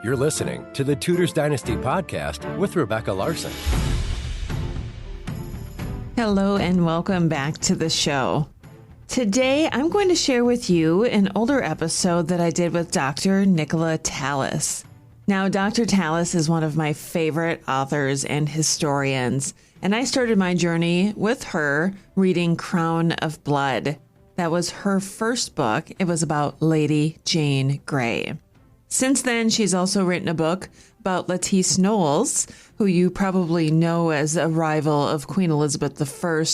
You're listening to the Tudor's Dynasty podcast with Rebecca Larson. Hello and welcome back to the show. Today, I'm going to share with you an older episode that I did with Dr. Nicola Tallis. Now, Dr. Tallis is one of my favorite authors and historians, and I started my journey with her reading Crown of Blood. That was her first book. It was about Lady Jane Grey. Since then, she's also written a book about Lettice Knollys, who you probably know as a rival of Queen Elizabeth I,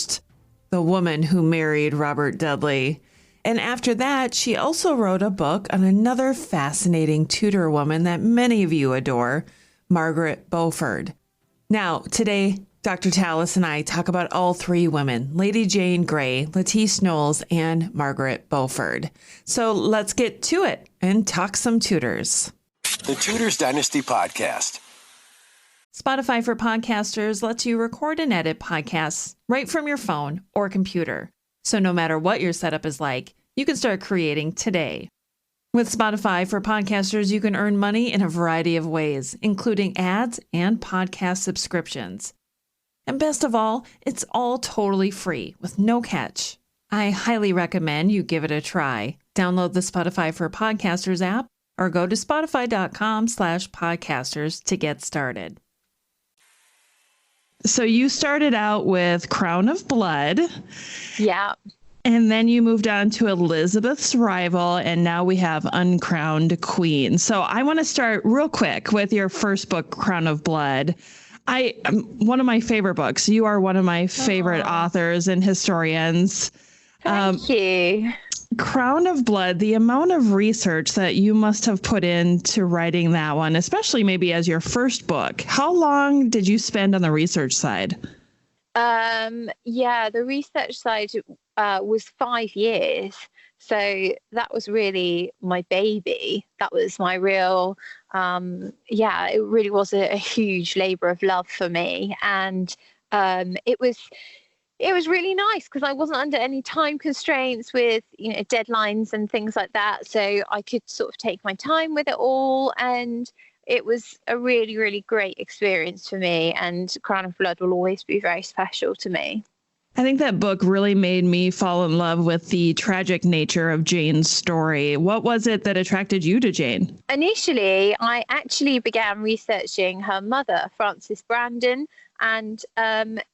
the woman who married Robert Dudley. And after that, she also wrote a book on another fascinating Tudor woman that many of you adore, Margaret Beaufort. Now, today, Dr. Tallis and I talk about all three women, Lady Jane Grey, Lettice Knollys, and Margaret Beaufort. So let's get to it and talk some Tudors. The Tudor's Dynasty podcast. Spotify for podcasters lets you record and edit podcasts right from your phone or computer. So no matter what your setup is like, you can start creating today. With Spotify for podcasters, you can earn money in a variety of ways, including ads and podcast subscriptions. And best of all, it's all totally free with no catch. I highly recommend you give it a try. Download the Spotify for Podcasters app or go to spotify.com/podcasters to get started. So you started out with Crown of Blood. Yeah. And then you moved on to Elizabeth's Rival, and now we have Uncrowned Queen. So I want to start real quick with your first book, Crown of Blood. One of my favorite books. You are one of my favorite authors and historians. Thank you. Crown of Blood, the amount of research that you must have put into writing that one, especially maybe as your first book. How long did you spend on the research side? The research side was 5 years. So that was really my baby. That was my real, it really was a huge labor of love for me. And it was really nice because I wasn't under any time constraints with, deadlines and things like that. So I could sort of take my time with it all. And it was a really, really great experience for me. And Crown of Blood will always be very special to me. I think that book really made me fall in love with the tragic nature of Jane's story. What was it that attracted you to Jane? Initially, I actually began researching her mother, Frances Brandon, and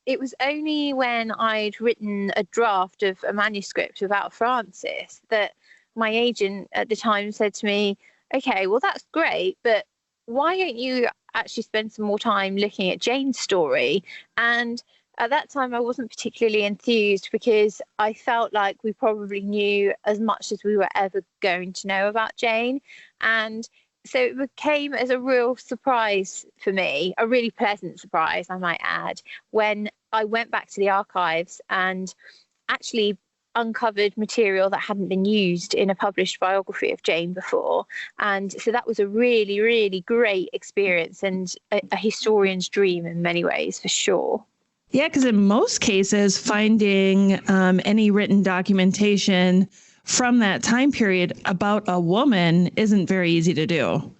it was only when I'd written a draft of a manuscript about Frances that my agent at the time said to me, okay, well, that's great, but why don't you actually spend some more time looking at Jane's story? And at that time, I wasn't particularly enthused because I felt like we probably knew as much as we were ever going to know about Jane. And so it became as a real surprise for me, a really pleasant surprise, I might add, when I went back to the archives and actually uncovered material that hadn't been used in a published biography of Jane before. And so that was a really, really great experience and a historian's dream in many ways, for sure. Yeah, because in most cases, finding any written documentation from that time period about a woman isn't very easy to do.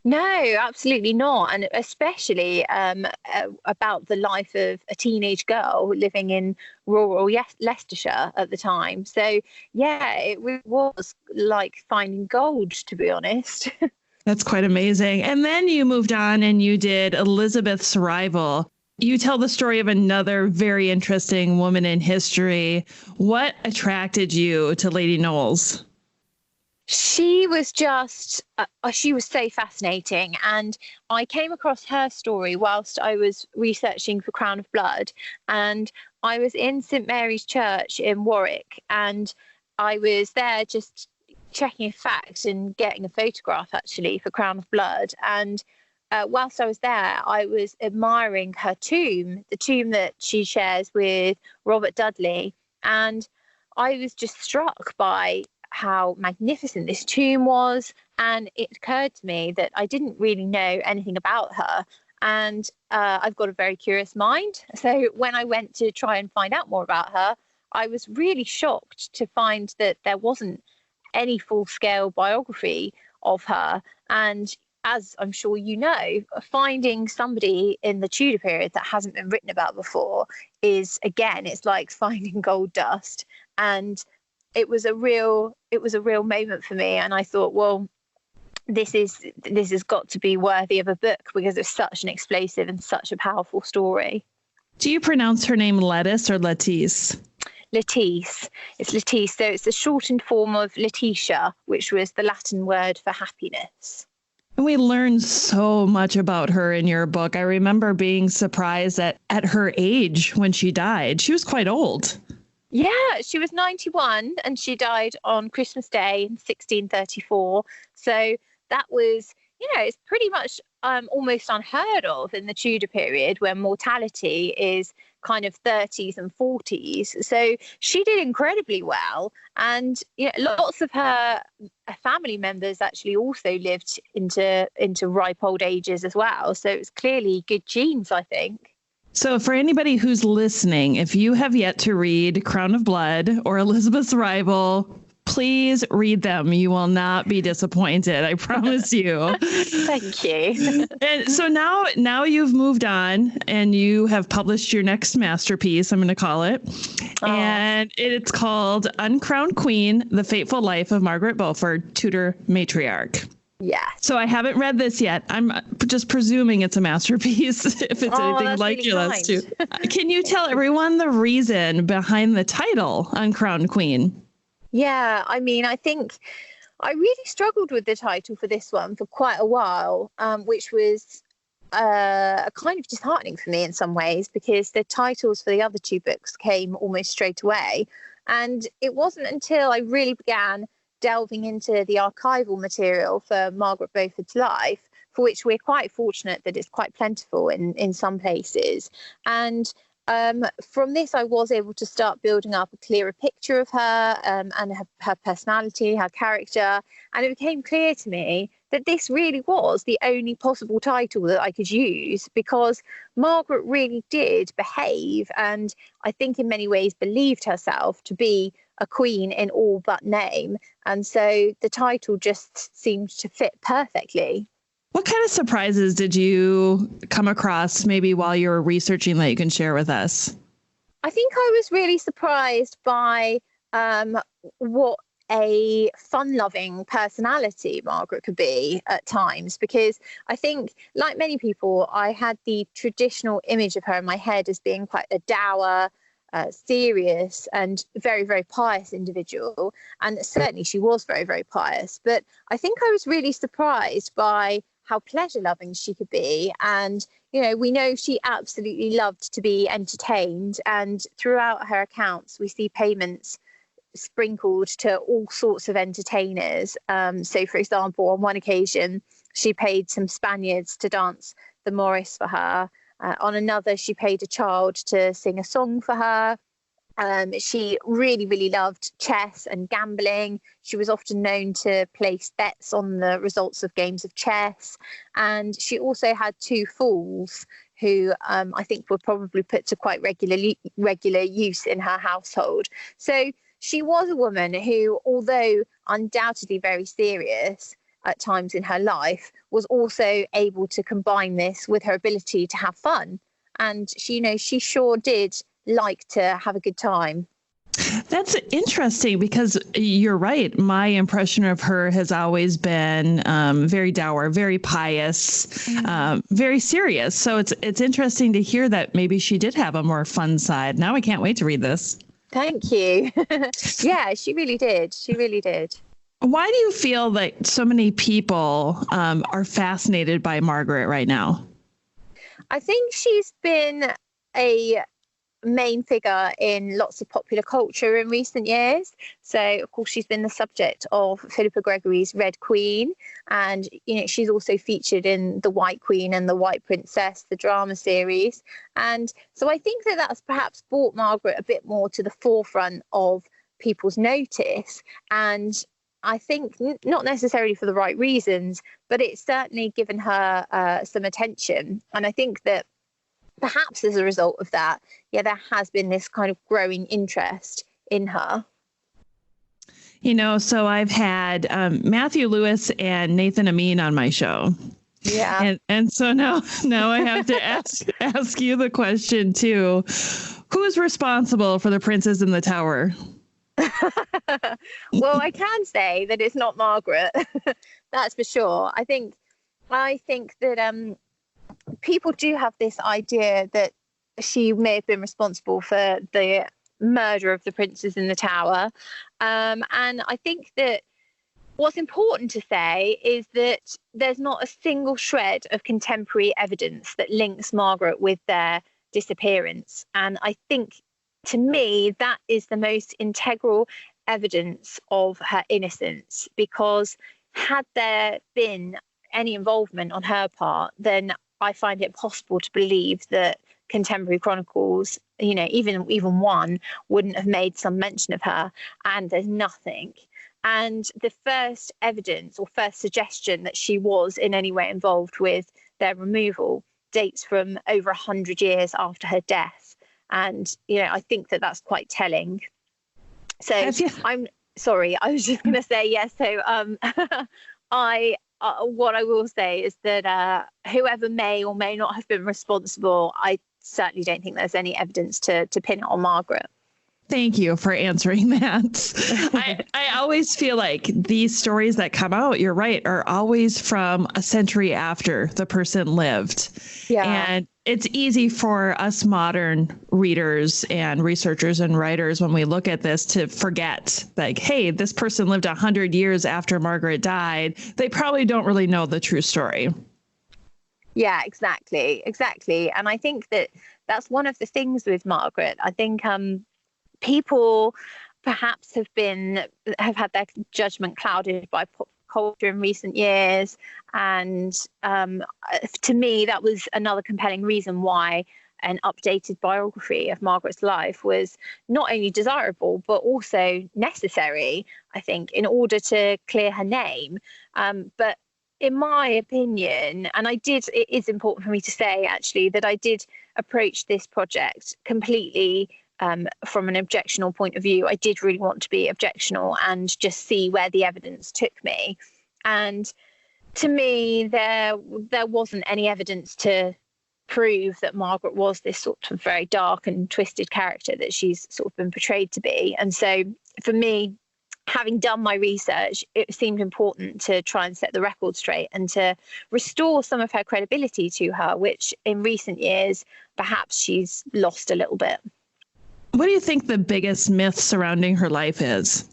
No, absolutely not. And especially about the life of a teenage girl living in rural Leicestershire at the time. So, yeah, it was like finding gold, to be honest. That's quite amazing. And then you moved on and you did Elizabeth's Rival. You tell the story of another very interesting woman in history. What attracted you to Lady Knollys? She was she was so fascinating. And I came across her story whilst I was researching for Crown of Blood. And I was in St Mary's Church in Warwick. And I was there just checking facts and getting a photograph, actually, for Crown of Blood. And whilst I was there, I was admiring her tomb, the tomb that she shares with Robert Dudley. And I was just struck by how magnificent this tomb was. And it occurred to me that I didn't really know anything about her. And I've got a very curious mind. So when I went to try and find out more about her, I was really shocked to find that there wasn't any full-scale biography of her. And as I'm sure you know, finding somebody in the Tudor period that hasn't been written about before is, again, it's like finding gold dust. And it was a real moment for me. And I thought, well, this has got to be worthy of a book because it's such an explosive and such a powerful story. Do you pronounce her name Lettice or Lettice? Lettice. It's Lettice. So it's a shortened form of Letitia, which was the Latin word for happiness. And we learned so much about her in your book. I remember being surprised at her age when she died. She was quite old. Yeah, she was 91 and she died on Christmas Day in 1634. So that was, it's pretty much almost unheard of in the Tudor period, where mortality is kind of 30s and 40s. So she did incredibly well. And lots of her family members actually also lived into ripe old ages as well. So it's clearly good genes, I think. So for anybody who's listening, if you have yet to read Crown of Blood or Elizabeth's Rival, please read them. You will not be disappointed. I promise you. Thank you. And so now you've moved on and you have published your next masterpiece, I'm going to call it. Oh. And it's called Uncrowned Queen, The Fateful Life of Margaret Beaufort, Tudor Matriarch. Yeah. So I haven't read this yet. I'm just presuming it's a masterpiece if it's anything like really your last two. Can you tell everyone the reason behind the title, Uncrowned Queen? Yeah, I mean, I think I really struggled with the title for this one for quite a while, which was kind of disheartening for me in some ways, because the titles for the other two books came almost straight away. And it wasn't until I really began delving into the archival material for Margaret Beaufort's life, for which we're quite fortunate that it's quite plentiful in some places. And from this, I was able to start building up a clearer picture of her and her personality, her character. And it became clear to me that this really was the only possible title that I could use, because Margaret really did behave, and I think in many ways believed herself to be a queen in all but name. And so the title just seemed to fit perfectly. What kind of surprises did you come across maybe while you were researching that you can share with us? I think I was really surprised by what a fun-loving personality Margaret could be at times, because I think, like many people, I had the traditional image of her in my head as being quite a dour, serious and very, very pious individual. And certainly she was very, very pious. But I think I was really surprised by how pleasure loving she could be. And, we know she absolutely loved to be entertained. And throughout her accounts, we see payments sprinkled to all sorts of entertainers. So, for example, on one occasion, she paid some Spaniards to dance the Morris for her. On another, she paid a child to sing a song for her. She really, really loved chess and gambling. She was often known to place bets on the results of games of chess. And she also had two fools who I think were probably put to quite regular use in her household. So she was a woman who, although undoubtedly very serious at times in her life, was also able to combine this with her ability to have fun. And she sure did like to have a good time. That's interesting, because you're right. My impression of her has always been very dour, very pious, very serious. So it's interesting to hear that maybe she did have a more fun side. Now I can't wait to read this. Thank you. Yeah, she really did. She really did. Why do you feel like so many people are fascinated by Margaret right now? I think she's been a main figure in lots of popular culture in recent years. So, of course, she's been the subject of Philippa Gregory's Red Queen. And, she's also featured in The White Queen and The White Princess, the drama series. And so I think that that's perhaps brought Margaret a bit more to the forefront of people's notice. And I think not necessarily for the right reasons, but it's certainly given her some attention. And I think that perhaps as a result of that, there has been this kind of growing interest in her. So I've had Matthew Lewis and Nathan Amin on my show. Yeah. And so now I have to ask you the question too. Who's responsible for the princes in the tower? Well, I can say that it's not Margaret. That's for sure. I think that people do have this idea that she may have been responsible for the murder of the princes in the tower. And I think that what's important to say is that there's not a single shred of contemporary evidence that links Margaret with their disappearance. And I think, to me, that is the most integral evidence of her innocence, because had there been any involvement on her part, then I find it possible to believe that contemporary chronicles, even one, wouldn't have made some mention of her, and there's nothing. And the first evidence or first suggestion that she was in any way involved with their removal dates from over 100 years after her death. And, I think that that's quite telling. So I'm sorry, I was just going to say, yes. So what I will say is that whoever may or may not have been responsible, I certainly don't think there's any evidence to pin it on Margaret. Thank you for answering that. I always feel like these stories that come out, you're right, are always from a century after the person lived. Yeah. And it's easy for us modern readers and researchers and writers, when we look at this, to forget, like, hey, this person lived 100 years after Margaret died. They probably don't really know the true story. Yeah, exactly. And I think that that's one of the things with Margaret. I think people perhaps have had their judgment clouded by pop culture in recent years. And to me, that was another compelling reason why an updated biography of Margaret's life was not only desirable, but also necessary, I think, in order to clear her name. But in my opinion, and it is important for me to say, actually, that I did approach this project completely from an objectional point of view. I did really want to be objectional and just see where the evidence took me. And to me, there wasn't any evidence to prove that Margaret was this sort of very dark and twisted character that she's sort of been portrayed to be. And so for me, having done my research, it seemed important to try and set the record straight and to restore some of her credibility to her, which in recent years, perhaps she's lost a little bit. What do you think the biggest myth surrounding her life is?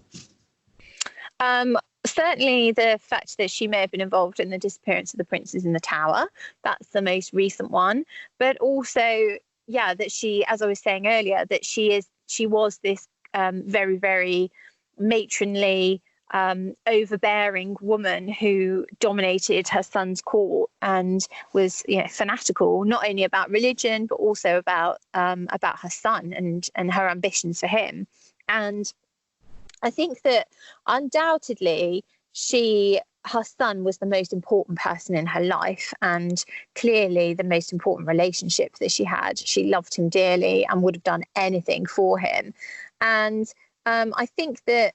Certainly the fact that she may have been involved in the disappearance of the princes in the tower. That's the most recent one. But also, that she, as I was saying earlier, that she was this very, very matronly, overbearing woman who dominated her son's court and was fanatical, not only about religion but also about her son and her ambitions for him. And I think that undoubtedly her son was the most important person in her life, and clearly the most important relationship that she had. She loved him dearly and would have done anything for him. And I think that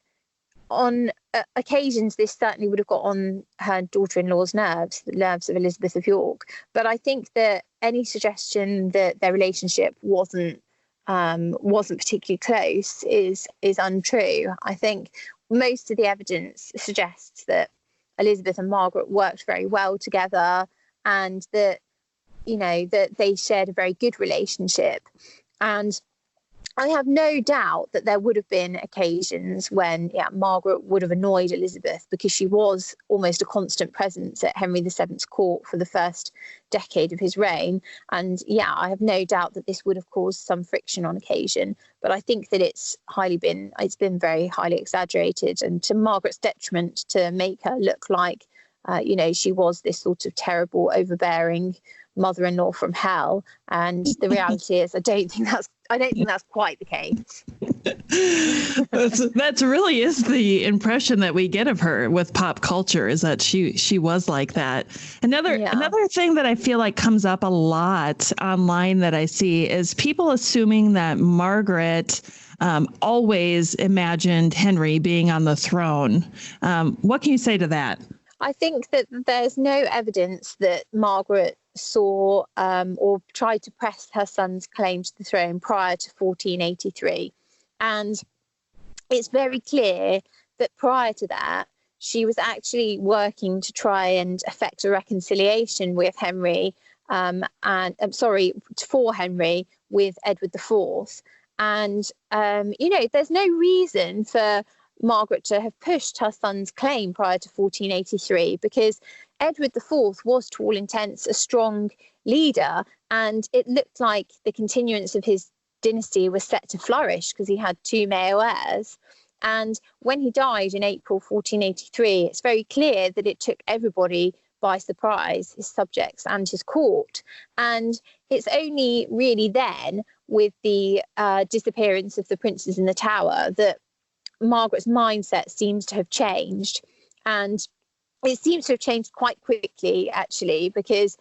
on occasions, this certainly would have got on her daughter-in-law's nerves, the nerves of Elizabeth of York. But I think that any suggestion that their relationship wasn't particularly close is untrue. I think most of the evidence suggests that Elizabeth and Margaret worked very well together, and that that they shared a very good relationship. And I have no doubt that there would have been occasions when Margaret would have annoyed Elizabeth, because she was almost a constant presence at Henry VII's court for the first decade of his reign. And I have no doubt that this would have caused some friction on occasion. But I think that it's been very highly exaggerated, and to Margaret's detriment, to make her look like she was this sort of terrible, overbearing mother-in-law from hell. And the reality is, I don't think that's quite the case. That's really is the impression that we get of her with pop culture, is that she was like that. Another thing that I feel like comes up a lot online that I see is people assuming that Margaret always imagined Henry being on the throne. What can you say to that? I think that there's no evidence that Margaret saw or tried to press her son's claim to the throne prior to 1483. And it's very clear that prior to that, she was actually working to try and effect a reconciliation with Henry, for Henry with Edward IV. And, there's no reason for Margaret to have pushed her son's claim prior to 1483, because Edward IV was, to all intents, a strong leader, and it looked like the continuance of his dynasty was set to flourish because he had two male heirs. And when he died in April 1483, it's very clear that it took everybody by surprise, his subjects and his court. And it's only really then, with the disappearance of the princes in the Tower, that Margaret's mindset seems to have changed. And it seems to have changed quite quickly, actually, because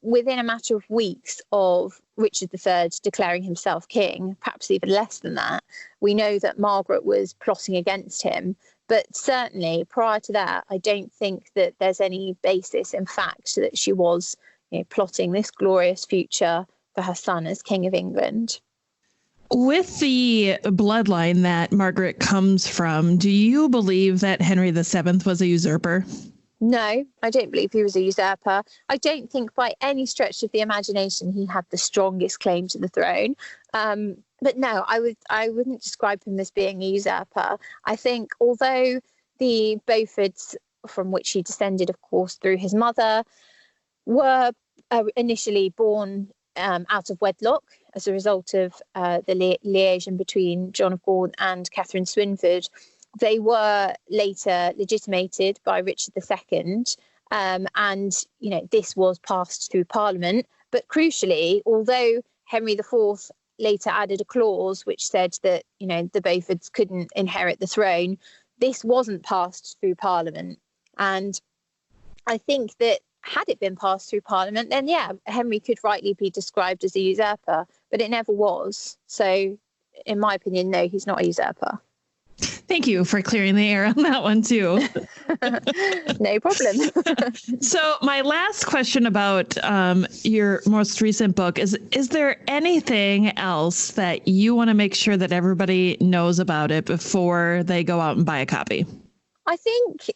within a matter of weeks of Richard III declaring himself king, perhaps even less than that, we know that Margaret was plotting against him. But certainly prior to that, I don't think that there's any basis in fact that she was plotting this glorious future for her son as King of England. With the bloodline that Margaret comes from, do you believe that Henry VII was a usurper? No, I don't believe he was a usurper. I don't think by any stretch of the imagination he had the strongest claim to the throne. But no, I wouldn't describe him as being a usurper. I think although the Beauforts, from which he descended, of course, through his mother, were initially born out of wedlock as a result of the liaison between John of Gaunt and Catherine Swynford, they were later legitimated by Richard II, and this was passed through Parliament. But crucially, although Henry IV later added a clause which said that the Beauforts couldn't inherit the throne, this wasn't passed through Parliament. And I think that had it been passed through Parliament, then Henry could rightly be described as a usurper, but it never was. So in my opinion, no, he's not a usurper. Thank you for clearing the air on that one too. No problem. So my last question about your most recent book is there anything else that you want to make sure that everybody knows about it before they go out and buy a copy? I think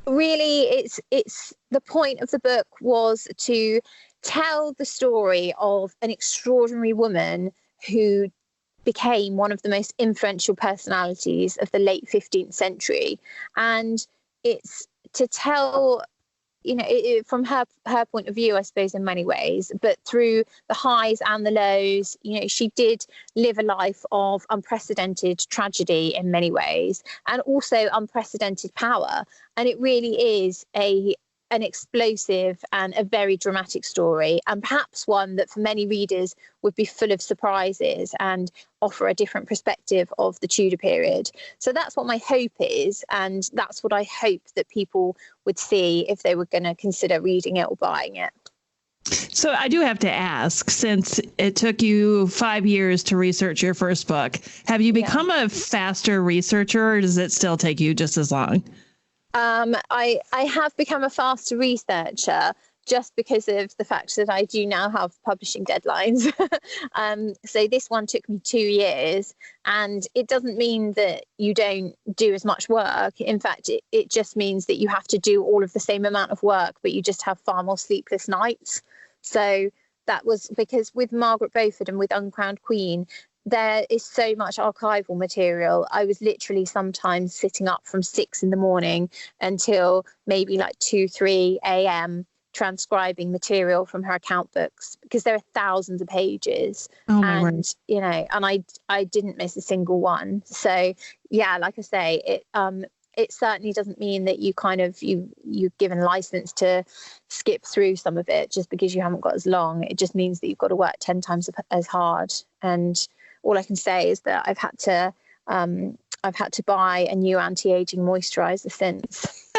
really it's the point of the book was to tell the story of an extraordinary woman who became one of the most influential personalities of the late 15th century. And it's to tell, from her point of view, I suppose, in many ways, but through the highs and the lows, she did live a life of unprecedented tragedy in many ways, and also unprecedented power. And it really is an explosive and a very dramatic story, and perhaps one that for many readers would be full of surprises and offer a different perspective of the Tudor period. So that's what my hope is, and that's what I hope that people would see if they were going to consider reading it or buying it. So I do have to ask, since it took you 5 years to research your first book, have you become a faster researcher, or does it still take you just as long? I have become a faster researcher just because of the fact that I do now have publishing deadlines. So this one took me 2 years, and it doesn't mean that you don't do as much work. In fact, it just means that you have to do all of the same amount of work, but you just have far more sleepless nights. So that was because with Margaret Beaufort and with Uncrowned Queen, there is so much archival material. I was literally sometimes sitting up from 6 a.m. until maybe like 2-3 a.m. transcribing material from her account books, because there are thousands of pages. Oh my and word. And I didn't miss a single one. So like I say, it certainly doesn't mean that you've given license to skip through some of it just because you haven't got as long. It just means that you've got to work 10 times as hard. And all I can say is that I've had to buy a new anti-aging moisturizer since.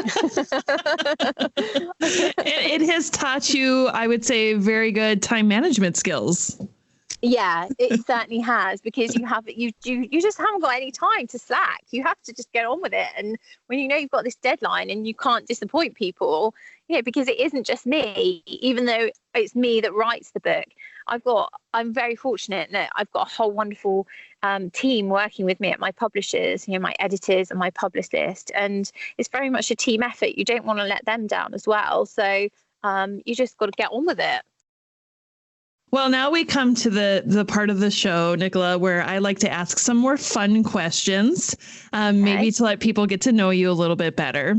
It has taught you, I would say, very good time management skills. Yeah, it certainly has, because you just haven't got any time to slack. You have to just get on with it. And when you know you've got this deadline and you can't disappoint people, because it isn't just me, even though it's me that writes the book. I'm very fortunate that I've got a whole wonderful team working with me at my publishers, my editors and my publicist, and it's very much a team effort. You don't want to let them down as well. So you just got to get on with it. Well, now we come to the part of the show, Nicola, where I like to ask some more fun questions, maybe to let people get to know you a little bit better.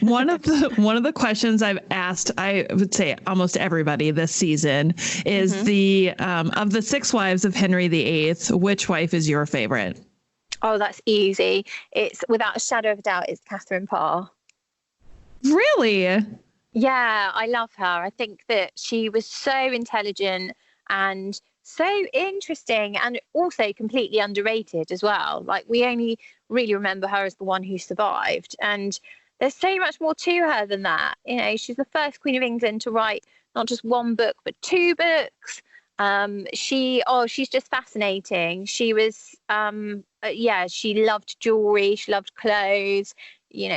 One of the questions I've asked, I would say almost everybody this season, is the of the 6 wives of Henry VIII, which wife is your favorite? Oh, that's easy. It's without a shadow of a doubt, it's Catherine Parr. Really? Yeah, I love her. I think that she was so intelligent and so interesting, and also completely underrated as well. Like, we only really remember her as the one who survived, and there's so much more to her than that. She's the first Queen of England to write not just one book but 2 books. She's just fascinating. She was she loved jewelry, she loved clothes.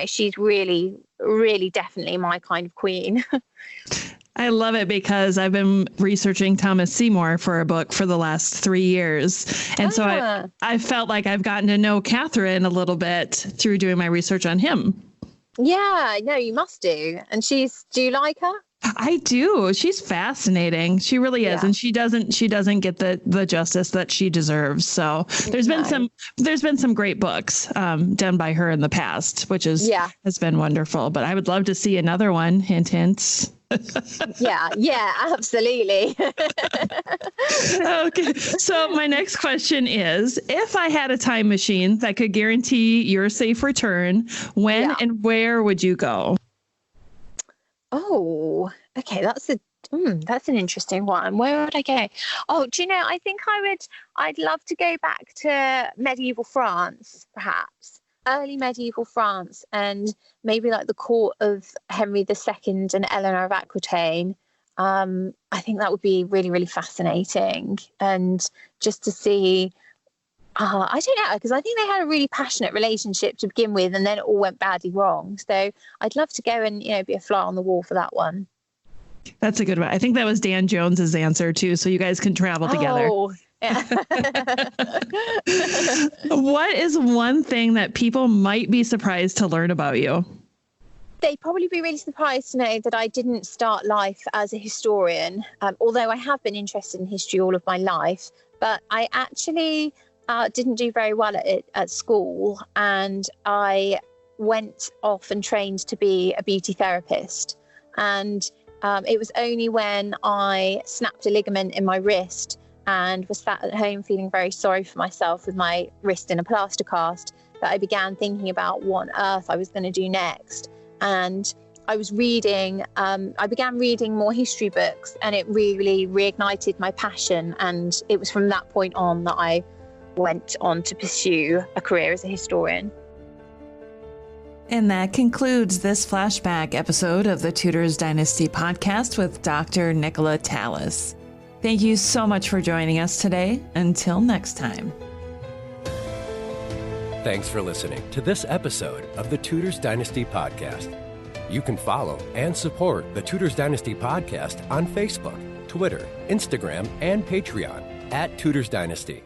She's really, really definitely my kind of queen. I love it because I've been researching Thomas Seymour for a book for the last 3 years. And so I felt like I've gotten to know Catherine a little bit through doing my research on him. Yeah, no, you must do. And do you like her? I do. She's fascinating. She really is. Yeah. And she doesn't get the justice that she deserves. So there's been some great books done by her in the past, which has been wonderful. But I would love to see another one. Hint, hint. yeah, absolutely. Okay. So my next question is, if I had a time machine that could guarantee your safe return, when and where would you go? Oh, okay. That's an interesting one. Where would I go? Oh, do you know, I think I'd love to go back to medieval France, perhaps. Early medieval France, and maybe like the court of Henry II and Eleanor of Aquitaine. I think that would be really, really fascinating. And just to see, I don't know, because I think they had a really passionate relationship to begin with, and then it all went badly wrong. So I'd love to go and, be a fly on the wall for that one. That's a good one. I think that was Dan Jones's answer too. So you guys can travel together. Oh. Yeah. What is one thing that people might be surprised to learn about you? They'd probably be really surprised to know that I didn't start life as a historian, although I have been interested in history all of my life. But I actually didn't do very well at it at school, and I went off and trained to be a beauty therapist. And it was only when I snapped a ligament in my wrist and was sat at home feeling very sorry for myself with my wrist in a plaster cast that I began thinking about what on earth I was going to do next. And I began reading more history books, and it really reignited my passion. And it was from that point on that I went on to pursue a career as a historian. And that concludes this flashback episode of the Tudor's Dynasty podcast with Dr. Nicola Tallis. Thank you so much for joining us today. Until next time. Thanks for listening to this episode of the Tudor's Dynasty podcast. You can follow and support the Tudor's Dynasty podcast on Facebook, Twitter, Instagram, and Patreon @Tudor's Dynasty.